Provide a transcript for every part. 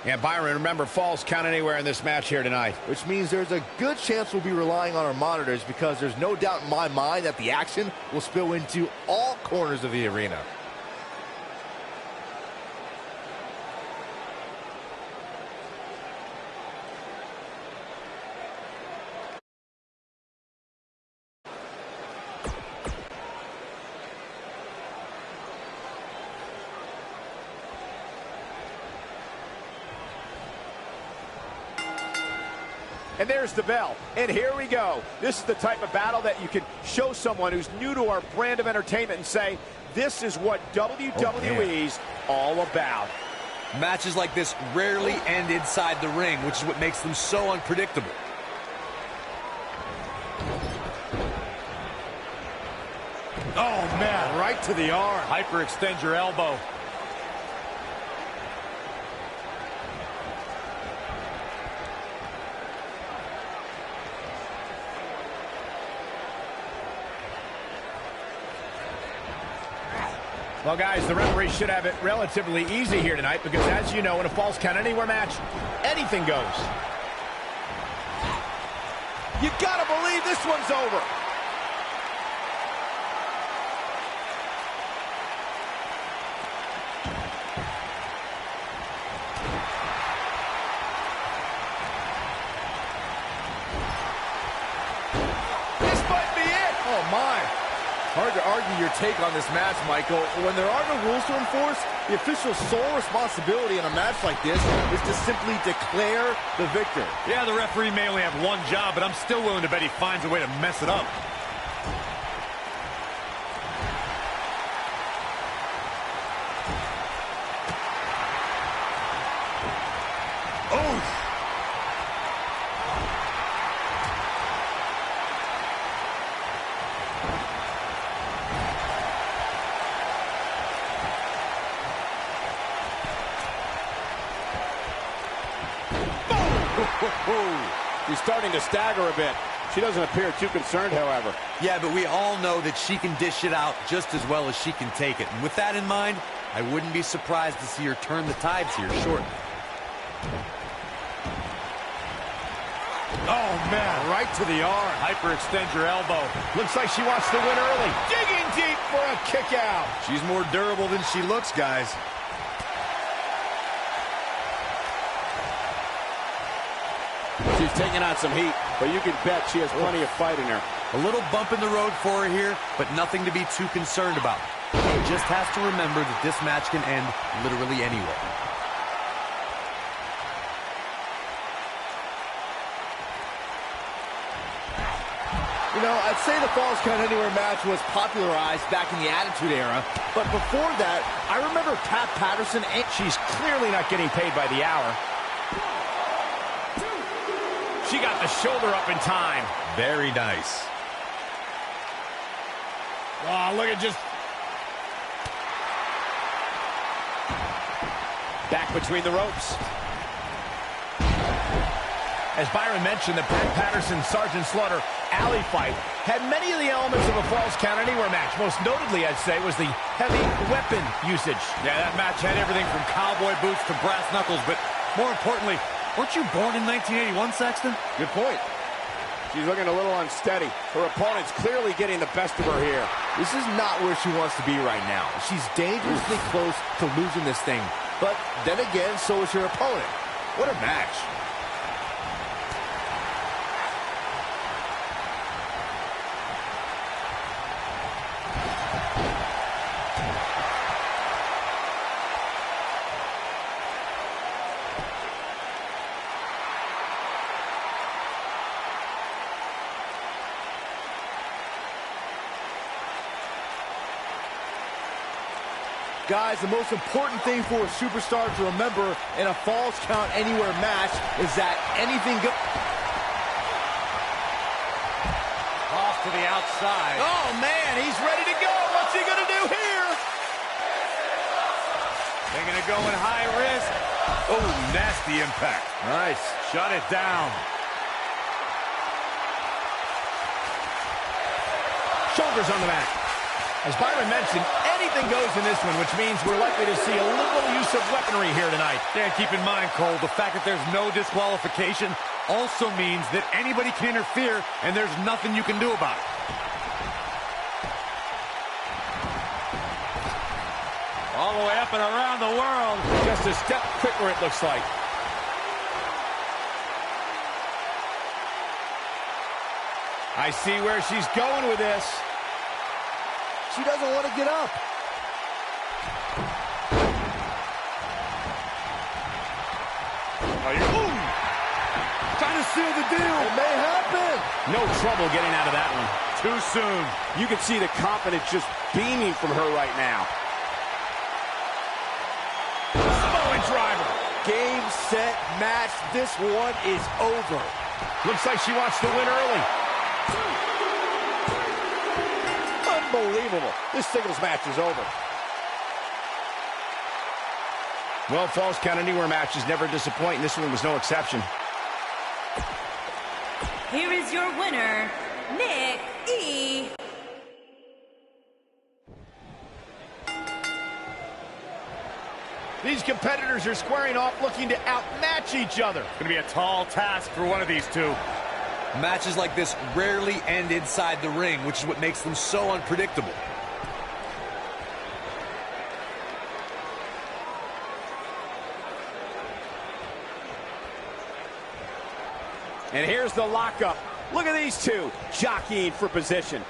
Yeah, Byron, remember, falls count anywhere in this match here tonight. Which means there's a good chance we'll be relying on our monitors, because there's no doubt in my mind that the action will spill into all corners of the arena. And there's the bell, and here we go. This is the type of battle that you can show someone who's new to our brand of entertainment and say, this is what WWE's all about. Matches like this rarely end inside the ring, which is what makes them so unpredictable. Oh, man, right to the arm. Hyperextend your elbow. Well, guys, the referee should have it relatively easy here tonight because, as you know, in a falls count anywhere match, anything goes. You gotta believe this one's over. This might be it. Oh, my. Hard to argue your take on this match, Michael. When there are no rules to enforce, the official's sole responsibility in a match like this is to simply declare the victor. Yeah, the referee may only have one job, but I'm still willing to bet he finds a way to mess it up. She's starting to stagger a bit. She doesn't appear too concerned, however. Yeah, but we all know that she can dish it out just as well as she can take it. And with that in mind, I wouldn't be surprised to see her turn the tides here shortly. Oh, man, right to the arm. Hyperextend your elbow. Looks like she wants to win early. Digging deep for a kick out. She's more durable than she looks, guys. She's taking on some heat, but you can bet she has plenty of fight in her. A little bump in the road for her here, but nothing to be too concerned about. She just has to remember that this match can end literally anywhere. You know, I'd say the Falls Count Anywhere match was popularized back in the Attitude Era, but before that, I remember Pat Patterson and... She's clearly not getting paid by the hour. She got the shoulder up in time. Very nice. Oh, look at just... Back between the ropes. As Byron mentioned, the Pat Patterson-Sergeant Slaughter alley fight had many of the elements of a Falls Count Anywhere match. Most notably, I'd say, was the heavy weapon usage. Yeah, that match had everything from cowboy boots to brass knuckles, but more importantly, weren't you born in 1981, Sexton? Good point. She's looking a little unsteady. Her opponent's clearly getting the best of her here. This is not where she wants to be right now. She's dangerously close to losing this thing. But then again, so is her opponent. What a match. Guys, the most important thing for a superstar to remember in a Falls Count Anywhere match is that anything goes. Off to the outside. Oh, man, he's ready to go. What's he going to do here? Thinking of going high risk. Oh, nasty impact. Nice. Shut it down. Shoulders on the mat. As Byron mentioned, Anything goes in this one, which means we're likely to see a little use of weaponry here tonight. Yeah, keep in mind, Cole, the fact that there's no disqualification also means that anybody can interfere, and there's nothing you can do about it. All the way up and around the world. Just a step quicker, it looks like. I see where she's going with this. She doesn't want to get up. Ooh! Trying to seal the deal. It may happen. No trouble getting out of that one. Too soon. You can see the confidence just beaming from her right now. Samoan driver. Game, set, match. This one is over. Looks like she wants to win early. Unbelievable. This singles match is over. Well, Falls Count Anywhere matches never disappoint, and this one was no exception. Here is your winner, Nick E. These competitors are squaring off looking to outmatch each other. It's going to be a tall task for one of these two. Matches like this rarely end inside the ring, which is what makes them so unpredictable. And here's the lockup. Look at these two jockeying for position.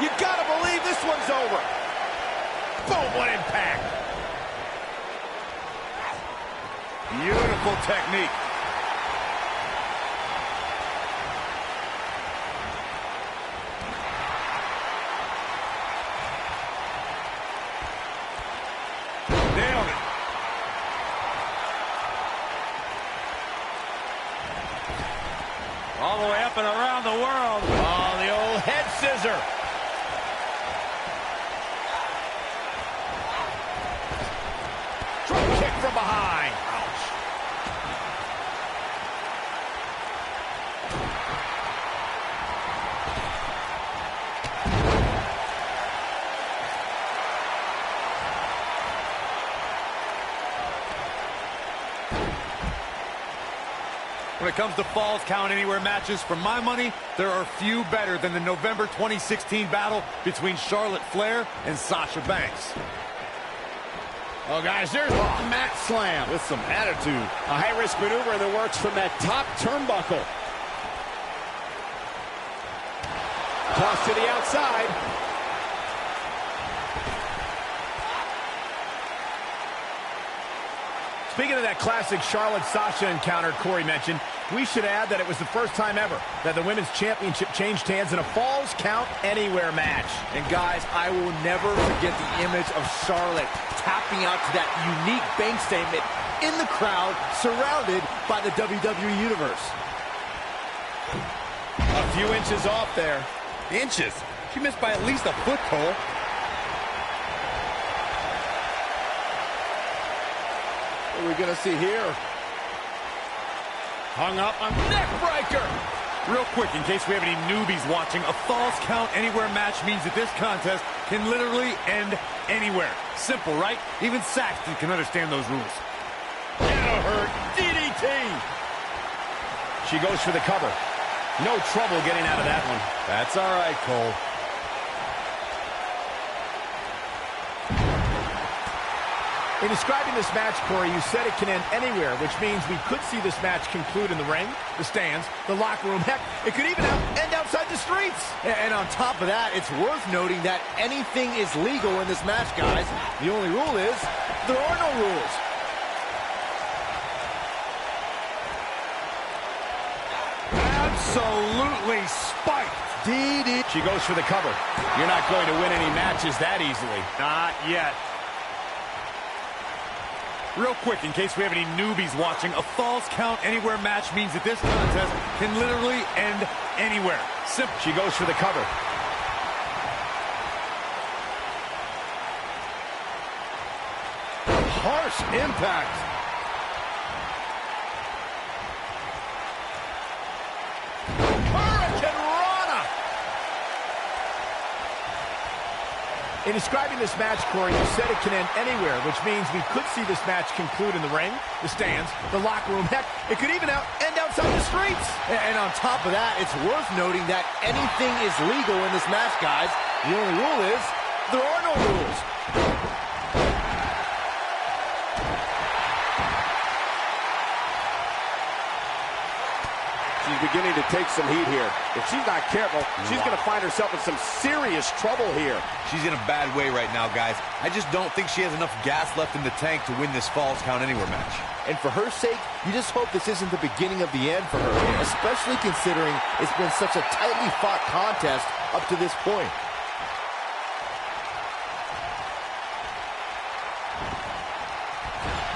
You gotta believe this one's over. Boom, what impact. Beautiful technique. Nailed it. All the way up and around the world. Oh, the old head scissor. Drop kick from behind. Ouch. When it comes to Falls Count Anywhere matches, for my money, there are few better than the November 2016 battle between Charlotte Flair and Sasha Banks. Oh, guys, there's a mat slam. With some attitude. A high-risk maneuver in the works from that top turnbuckle. Toss to the outside. Speaking of that classic Charlotte-Sasha encounter Corey mentioned, we should add that it was the first time ever that the Women's Championship changed hands in a Falls Count Anywhere match. And guys, I will never forget the image of Charlotte tapping out to that unique bank statement in the crowd, surrounded by the WWE Universe. A few inches off there. Inches? She missed by at least a foot, Cole. What are we going to see here? Hung up on neck breaker. Real quick, in case we have any newbies watching, a Falls Count Anywhere match means that this contest can literally end anywhere. Simple, right? Even Saxton can understand those rules. That'll hurt. DDT. She goes for the cover. No trouble getting out of that one. That's all right, Cole. In describing this match, Corey, you said it can end anywhere, which means we could see this match conclude in the ring, the stands, the locker room. Heck, it could even end outside the streets. And on top of that, it's worth noting that anything is legal in this match, guys. The only rule is there are no rules. Absolutely spiked. DD. She goes for the cover. You're not going to win any matches that easily. Not yet. Real quick, in case we have any newbies watching, a Falls Count Anywhere match means that this contest can literally end anywhere. Simple. She goes for the cover. Harsh impact. In describing this match, Corey, you said it can end anywhere, which means we could see this match conclude in the ring, the stands, the locker room. Heck, it could even end outside the streets. And on top of that, it's worth noting that anything is legal in this match, guys. The only rule is there are no rules. She's beginning to take some heat here. If she's not careful, she's going to find herself in some serious trouble here. She's in a bad way right now, guys. I just don't think she has enough gas left in the tank to win this Falls Count Anywhere match. And for her sake, you just hope this isn't the beginning of the end for her, especially considering it's been such a tightly fought contest up to this point.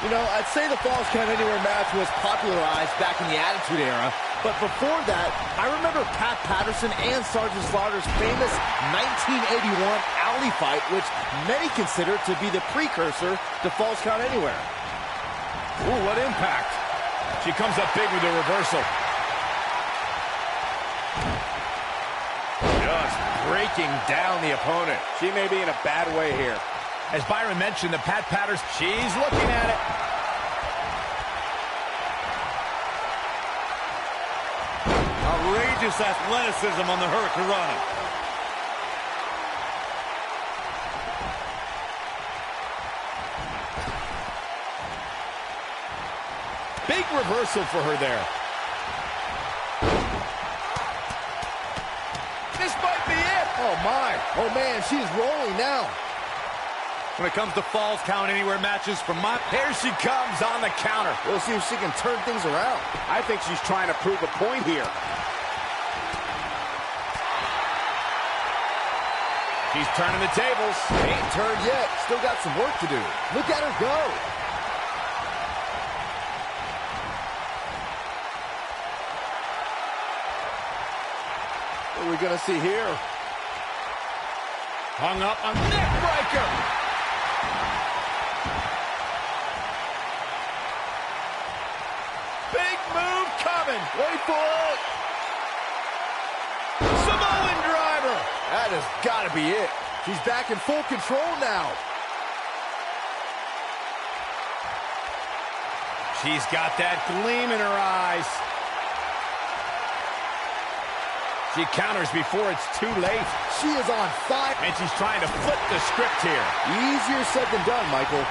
You know, I'd say the Falls Count Anywhere match was popularized back in the Attitude Era, but before that, I remember Pat Patterson and Sergeant Slaughter's famous 1981 alley fight, which many consider to be the precursor to Falls Count Anywhere. Ooh, what impact. She comes up big with a reversal. Just breaking down the opponent. She may be in a bad way here. As Byron mentioned, the Pat Patterson, she's looking at it. Outrageous athleticism on the Hurricanrana. Big reversal for her there. This might be it. Oh, my. Oh, man, she's rolling now. When it comes to Falls Count Anywhere matches, here she comes on the counter. We'll see if she can turn things around. I think she's trying to prove a point here. She's turning the tables. Ain't turned yet. Still got some work to do. Look at her go. What are we going to see here? Hung up on neck breaker. Big move coming. Wait for it. Samoan driver. That has got to be it. She's back in full control now. She's got that gleam in her eyes. She counters before it's too late. She is on fire. And she's trying to flip the script here. Easier said than done, Michael.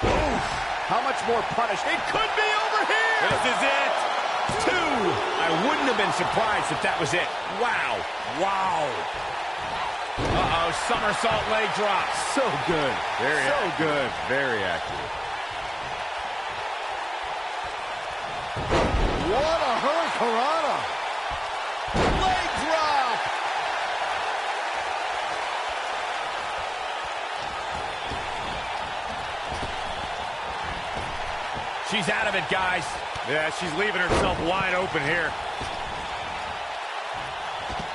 Oof. How much more punish? It could be over here. this is it. 2. I wouldn't have been surprised if that was it. Wow. Wow. Uh-oh, somersault leg drop. So good. So good. Very accurate. What a Hurricanrana. Leg drop. She's out of it, guys. Yeah, she's leaving herself wide open here.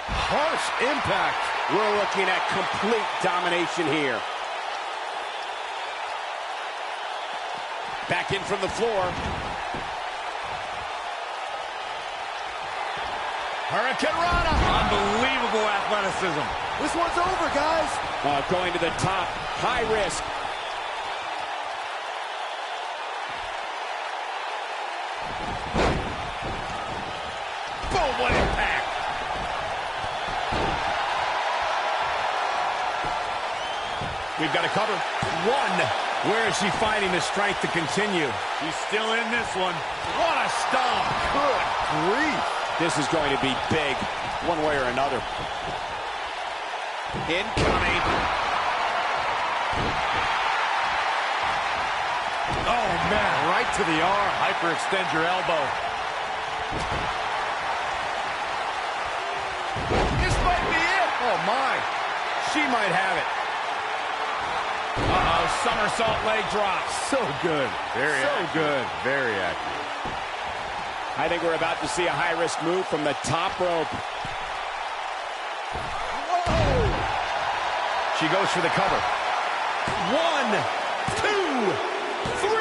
Harsh impact. We're looking at complete domination here. Back in from the floor. Hurricanrana. Unbelievable athleticism. This one's over, guys. Going to the top. High risk. Boom, what impact. We've got to cover. 1. Where is she finding the strength to continue? She's still in this one. What a stomp. Good grief. This is going to be big, one way or another. Incoming. Oh, man, right to the arm. Hyperextend your elbow. This might be it. Oh, my. She might have it. Uh-oh, somersault leg drop. So good. Very good. Very accurate. I think we're about to see a high-risk move from the top rope. Whoa! She goes for the cover. 1, 2, 3.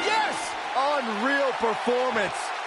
Yes! Unreal performance.